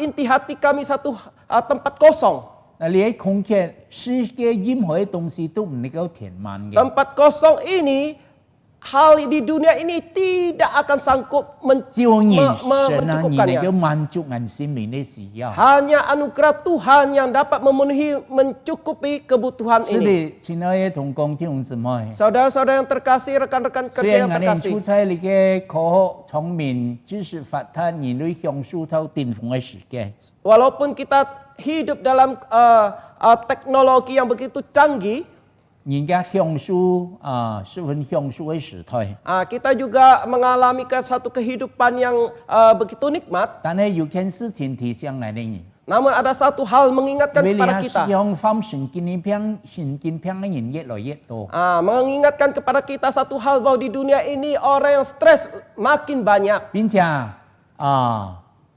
inti hati kami satu tempat kosong. 嗱呢個空缺，世界任何嘅東西都唔能夠填滿嘅。 Tempat kosong ini, hal di dunia ini tidak akan sanggup 只有你神啊，你能夠 mencukupkannya. 滿足人心靈嘅需要。 Hanya anugerah Tuhan yang dapat mencukupi kebutuhan 是 ini. 的，親愛的同工弟兄姊妹， Saudara-saudara yang terkasih, rekan-rekan 雖 kerja 然 yang 我哋 terkasih. 處在呢個科學、聰明、知識發達、人類享受到巔峰嘅時期， Walaupun kita hidup dalam teknologi yang begitu canggih, 人家享受十分享受嘅時代， kita juga mengalami satu kehidupan yang begitu nikmat. 但係有件事情提醒我哋， Namun ada satu hal mengingatkan 因為 kepada 你 kita. 向翻神經病嘅人越來越多， Mengingatkan kepada kita satu hal bahwa di dunia ini orang yang stres makin banyak. 並且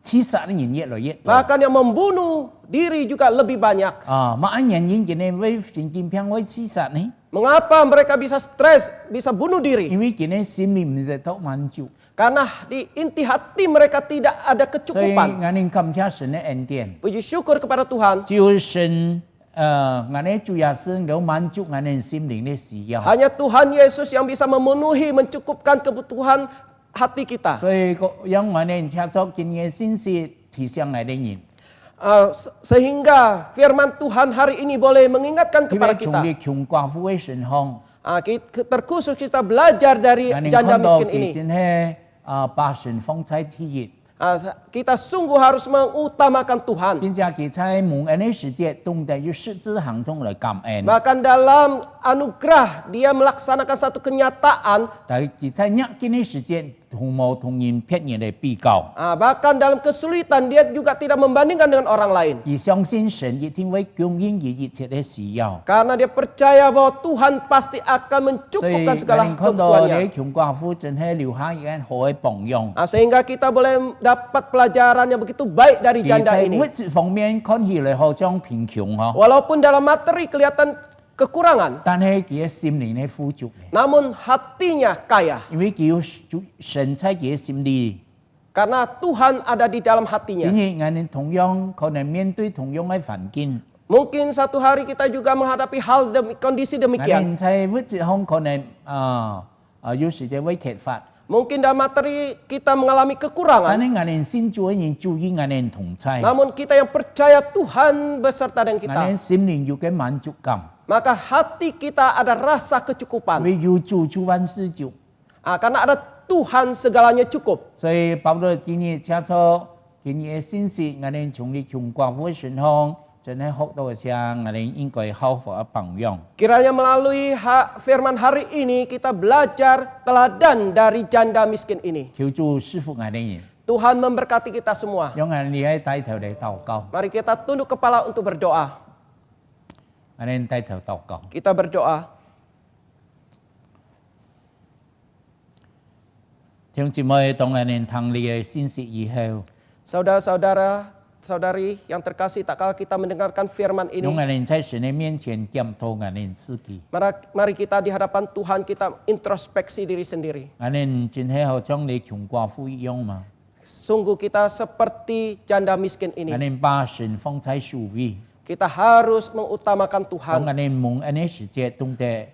刺殺嘅人越來越多。 Bahkan yang membunuh diri juga lebih banyak. 乜人因為神經病會刺殺呢？ Mengapa mereka bisa stres, bisa bunuh diri? 因為佢哋心裡唔得到滿足， Karena di inti hati mereka tidak ada 所以我 kecukupan. 哋感謝神嘅恩典。 Puji syukur kepada Tuhan. 只有神，我哋主要是能夠滿足我哋心靈嘅需要。 Hanya Tuhan Yesus yang bisa memenuhi, mencukupkan kebutuhan hati kita. 所以讓我哋接觸今日信息，提醒我哋人， Sehingga firman Tuhan hari ini boleh mengingatkan 因 kepada 為從 kita. 你窮寡婦嘅身上， Terkhusus kita belajar dari 我哋 janda 看到 miskin 佢 ini. 真係把神放在第一， Kita sungguh harus mengutamakan Tuhan. 並且佢在蒙恩嘅時節，懂得要十字行動嚟感恩。 Bahkan dalam anugerah dia melaksanakan satu kenyataan. 但係佢在逆境嘅時節，同冇同人撇人嚟比較。 Bahkan dalam kesulitan dia juga tidak membandingkan dengan orang lain. 佢相信神一定會供應佢一切嘅需要。 Karena dia percaya bahwa Tuhan pasti akan 所以 mencukupkan 我 segala 哋看到 kebutuhannya. 你窮寡婦真係留下一個好嘅榜樣。 Sehingga kita boleh dapat pelajaran yang begitu baik dari 佢 janda 在 ini. 物質方面看起來好像貧窮嗬， Walaupun dalam materi kelihatan kekurangan, 但係佢嘅心靈係富足嘅， namun hatinya kaya. 因為佢有神在佢嘅心裏。 Karena Tuhan ada di dalam hatinya. 今日我哋同樣可能面對同樣嘅環境， Mungkin satu hari kita juga menghadapi kondisi 我 demikian. 哋在物質上可能有時就會缺乏， Mungkin dalam materi kita mengalami 但 kekurangan. 係我哋先做人注意我哋同在， Namun kita yang percaya Tuhan beserta dengan 我 kita. 哋心靈有嘅滿足感， Maka hati kita ada rasa kecukupan. 會有主主萬事足。 Karena ada Tuhan segalanya cukup. 所以保羅今日寫出今日嘅信息，我哋從你窮寡婦嘅身上，真係學到一項我哋應該效法嘅榜樣。 Kiranya melalui firman hari ini kita belajar teladan dari janda miskin ini. 求主賜福我哋， Tuhan memberkati kita semua. 讓我哋喺帶頭嚟禱告， Mari kita tunduk kepala untuk berdoa. 我哋帶頭禱告。 Kita berdoa. 弟兄姊妹，當我哋聽你嘅信息以後， Saudara-saudara, saudari yang terkasih, tak kala kita mendengarkan firman 讓 ini, 我哋在神嘅面前檢討我哋自己。 mari kita di hadapan Tuhan kita introspeksi diri sendiri. 我哋真係好像你窮寡婦一樣嘛？ Sungguh kita seperti janda miskin 我 ini. 哋把神放在首位， Kita harus mengutamakan 當 Tuhan. 我哋蒙恩嘅時節，懂得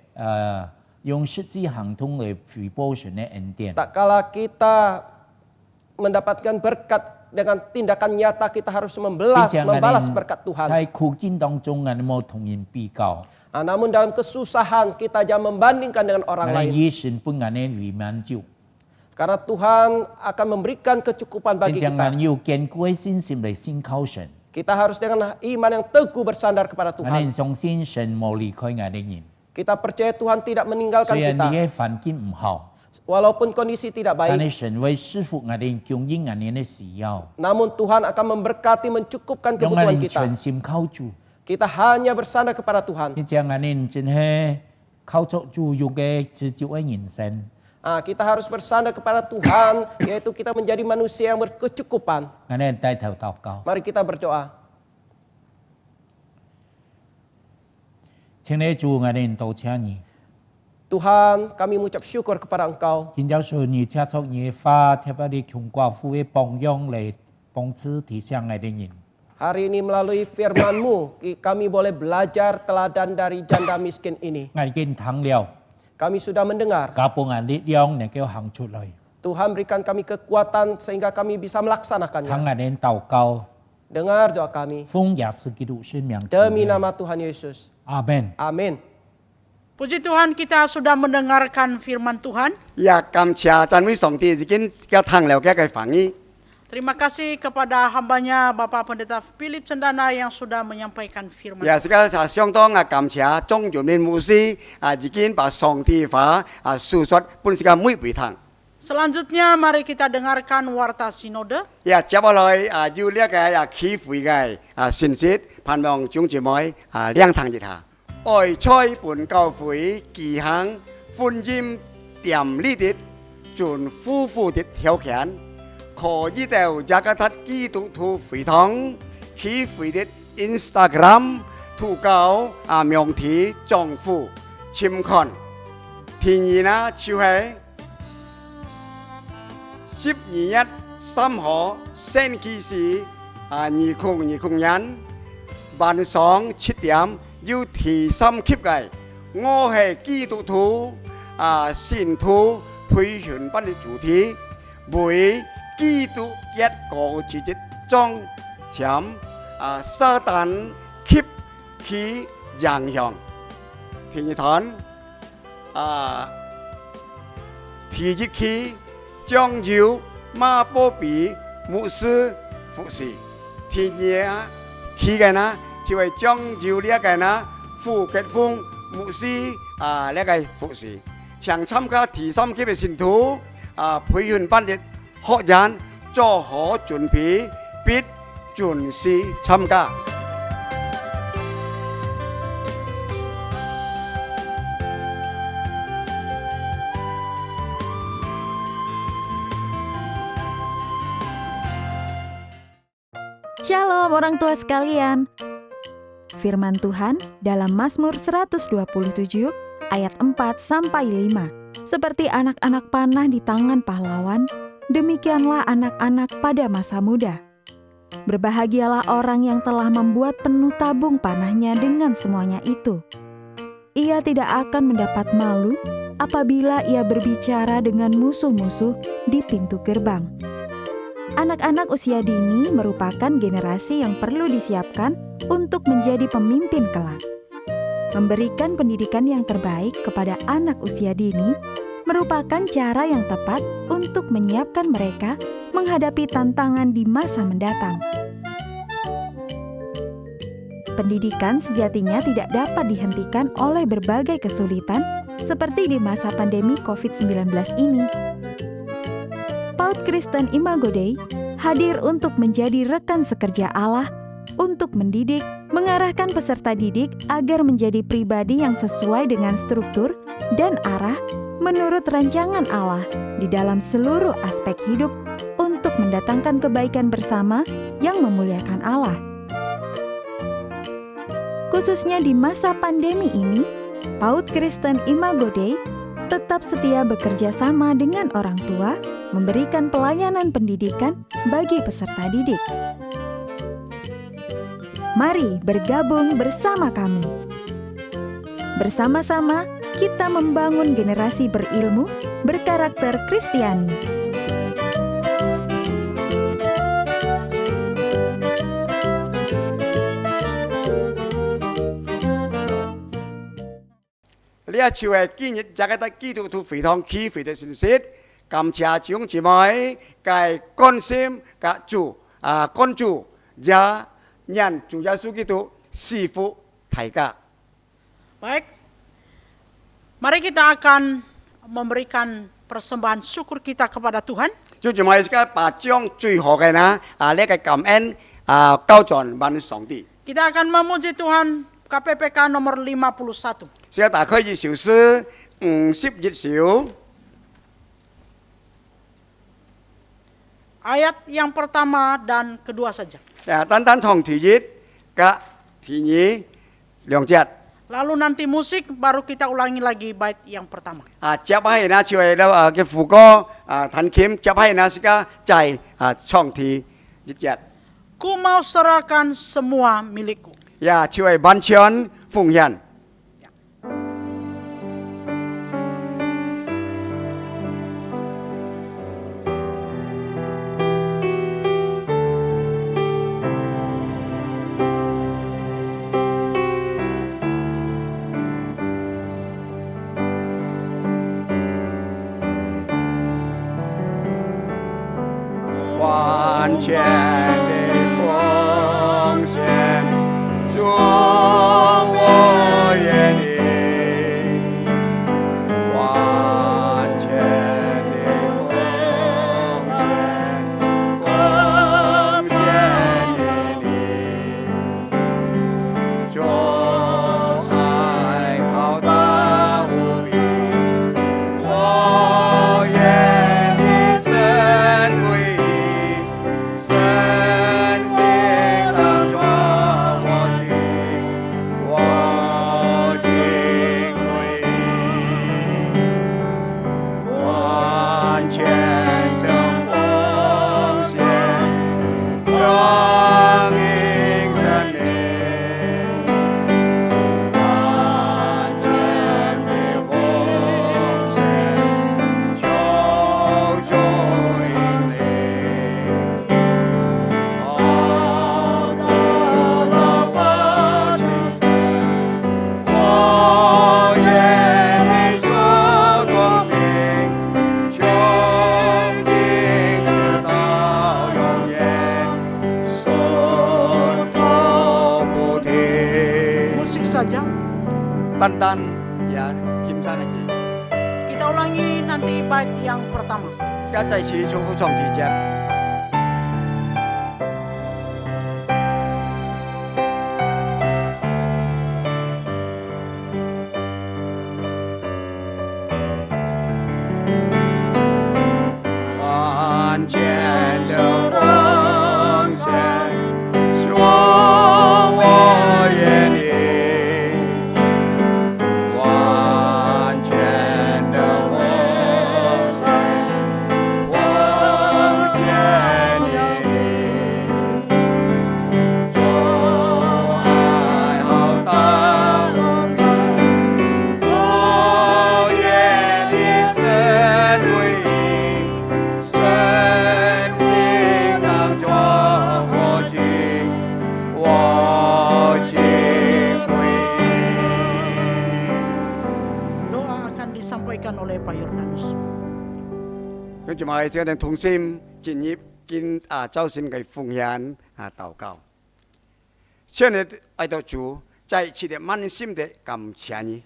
用實際行動嚟回報神嘅恩典。 Tak kala kita mendapatkan berkat dengan tindakan nyata, kita harus 並 membalas 且我 berkat 哋 Tuhan. 喺苦境當中，我哋冇同人比較， Namun dalam kesusahan kita jangan membandingkan dengan 我 orang 哋 lain. 以神本我哋為滿足， Karena Tuhan akan memberikan kecukupan 並 bagi 且我 kita. 哋要堅固嘅信心嚟信靠神。 Kita harus dengan iman yang teguh bersandar kepada 我 Tuhan. 哋相信神冇離開我哋人， Kita percaya Tuhan tidak meninggalkan 雖然 kita. 你嘅環境唔好， Walaupun kondisi tidak 但 baik. 係神會賜福我哋，供應我哋嘅需要， Namun Tuhan akan memberkati, mencukupkan 讓我 kebutuhan 哋 kita. 全心靠主， Kita hanya bersandar kepada Tuhan. 並且我哋真係靠着主有嘅自主嘅人生。 Kita harus bersandar kepada Tuhan, yaitu kita menjadi manusia yang berkecukupan. 我哋帶頭禱告， Mari kita berdoa. 請你主我哋多謝你， Tuhan, kami mengucap syukur kepada Engkau. 今朝說你借助你發貼喺你窮寡婦嘅榜樣嚟幫助提醒我哋人。 Hari ini melalui firman-Mu, kami boleh belajar teladan dari janda miskin ini. 我哋已經聽了， Kami sudah mendengar. 教幫我力量能夠行出來， Tuhan berikan kami kekuatan sehingga kami bisa 聽 melaksanakannya. 我哋禱告， Dengar doa kami. 奉耶穌基督聖名。 Demi nama Tuhan Yesus. 阿門。 Amin. Puji Tuhan, kita sudah mendengarkan firman Tuhan. 也感謝讚美上帝已經嘅聽了嘅反應。 Terima kasih kepada hambanya Bapak Pendeta Philip Sendana yang sudah menyampaikan firman. 也是個相當感謝鍾元明牧師已經把上帝話述說本是個每回聽。 Selanjutnya mari kita dengarkan warta sinode. 也接下來要呢個起會嘅信息，盼望眾姊妹兩聽一下。愛菜本教會記行歡迎點呢啲盡夫婦的條件，可以到雅各達基督徒會堂起會的 Instagram 投稿名題丈夫簽看。天意呢就係12月3號星期四2020年晚上7點要提心揭嘅，我係基督徒信徒培訓班嘅主題，為基督一個自己中將撒旦吸其影響。天意堂提日起將要馬波比牧師服侍，天日起嘅呢就係將要呢一個呢傅傑峰牧師呢一個服侍，想參加第三期嘅信徒培訓班嘅學員做好準備，必準時參加。Shalom orang tua sekalian. Firman Tuhan dalam Mazmur 127 ayat 4 sampai 5. Seperti anak-anak panah di tangan pahlawan, demikianlah anak-anak pada masa muda. Berbahagialah orang yang telah membuat penuh tabung panahnya dengan semuanya itu. Ia tidak akan mendapat malu apabila ia berbicara dengan musuh-musuh di pintu gerbang. Anak-anak usia dini merupakan generasi yang perlu disiapkan untuk menjadi pemimpin kelak. Memberikan pendidikan yang terbaik kepada anak usia dini merupakan cara yang tepat untuk menyiapkan mereka menghadapi tantangan di masa mendatang. Pendidikan sejatinya tidak dapat dihentikan oleh berbagai kesulitan seperti di masa pandemi COVID-19 ini. PAUD Kristen Imago Dei hadir untuk menjadi rekan sekerja Allah untuk mendidik, mengarahkan peserta didik agar menjadi pribadi yang sesuai dengan struktur dan arah menurut rancangan Allah di dalam seluruh aspek hidup untuk mendatangkan kebaikan bersama yang memuliakan Allah. Khususnya di masa pandemi ini, PAUD Kristen Imago Dei tetap setia bekerja sama dengan orang tua, memberikan pelayanan pendidikan bagi peserta didik. Mari bergabung bersama kami. Bersama-sama kita membangun generasi berilmu, berkarakter Kristiani.呢一次係今日大家都基督徒非常機會嘅信息，感謝弟兄姊妹嘅關心嘅關注，也讓主耶穌基督賜福大家。 Baik, mari kita akan memberikan persembahan syukur kita kepada Tuhan. 弟兄姊妹，而家把將最好嘅呢呢個感恩交在萬上帝。 Kita akan memuji Tuhan KPPK nomor 51. 而家打開2小時51小。 Ayat yang pertama dan kedua saja. 單單從第一嘅第二兩節。 Lalu nanti musik baru kita ulangi lagi bait yang pertama. 接喺呢就係嘅副歌彈琴，接喺呢是個在唱第一節。 Ku mau serahkan semua milikku. 呀，就係完全奉獻。 完全的奉献，主我愿意。完全的奉献，奉献给你。主爱好大无比，我愿你神归依。 身心当作我去， Tantan ya Kim San aja. Kita ulangi nanti bait yang pertama. 再再次重复唱几节。万千的奉献，希望我眼里，万千的奉献。奉献你，做爱好当你，我愿你身为身心当作火炬，我敬畏。 Doa akan disampaikan oleh Pak Yordanus. 跟住埋小弟同心进入見周善嘅奉獻禱告。現在愛到主，再次地滿心地感謝你。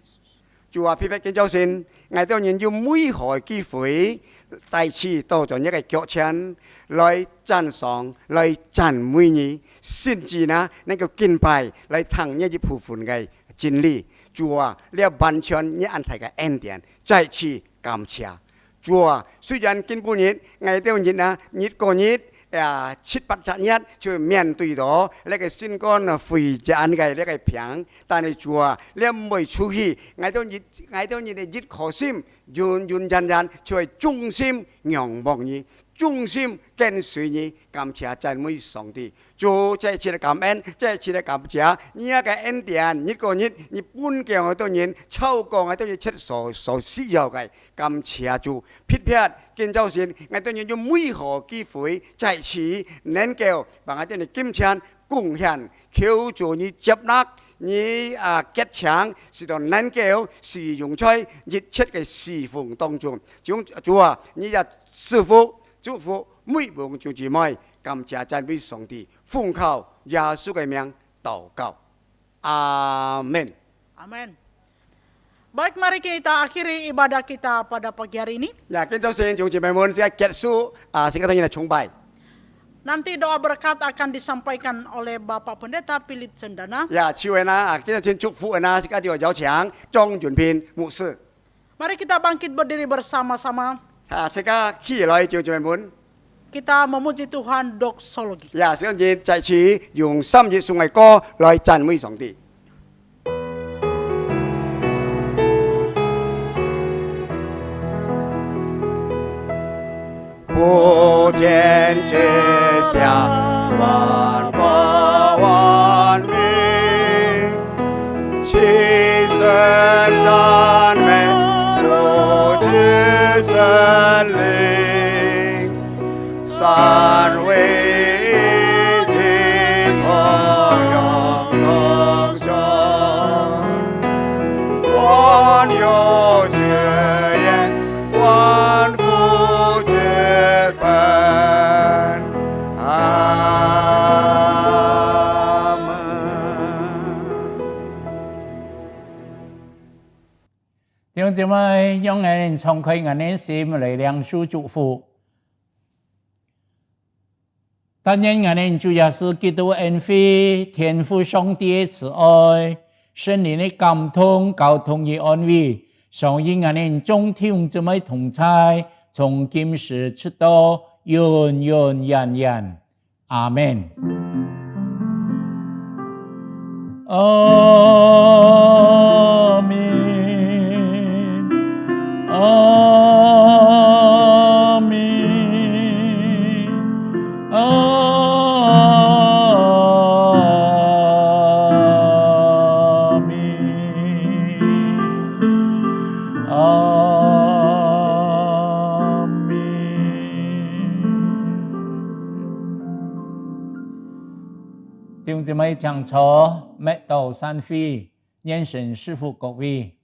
主話批評見周善，愛到人要每何機會，再次到咗一個腳前來讚賞、來讚美你，甚至呢能夠敬拜來聽一啲部分嘅真理。主話你要完全你安排嘅恩典，再次感謝。 主啊，雖然今半日ngày tiêu nhật nhật có nhật七八十日就面對到那個新冠肺炎嘅那個病，但係主啊，你唔會出去ngày tiêu nhật嘅熱可心，人就係忠心仰望你。 忠心跟隨你，感謝讚美上帝。主再一次的感恩，再一次的感謝。你一個恩典，一個日，你本嘅我都人，超過我都要出所需要嘅。感謝主，撇見周善，我都要用每何機會，再次能夠把我哋嘅金錢貢獻，求主你接納。 你結強，使到能夠使用在熱切嘅侍奉當中。主啊，你也賜福祝福每位弟兄姊妹，感謝讚美上帝，奉靠耶穌嘅名禱告，阿門。 Amin. Baik, mari kita akhiri ibadah kita pada pagi hari ini. Ya, kita先弟兄姊妹們，先結束sekarang ini崇拜。 Nanti doa berkat akan disampaikan oleh Bapak Pendeta Philip Cendana. Ya，chiều nay kita先祝福sekarang就有請莊潤平牧師。 Mari kita bangkit berdiri bersama-sama. sekarang 起來，弟兄姊妹們。 Kita memuji Tuhan doksologi. Ya，先再次用3節頌嘅歌來讚美上帝。 普天之下，万国万民，齐声赞美主之神灵，三位一体，同样同生，万有之源，万福之本。阿门。弟兄姊妹，讓我哋敞開我哋心嚟領受祝福。但願我哋主耶穌基督恩惠、天父上帝嘅慈愛、聖靈嘅感動、交通與安慰，常與我哋眾弟兄姊妹同在，從今時直到永永遠遠。阿門。阿門。阿門。弟兄姊妹，講錯，麥道山飛，願神賜福各位。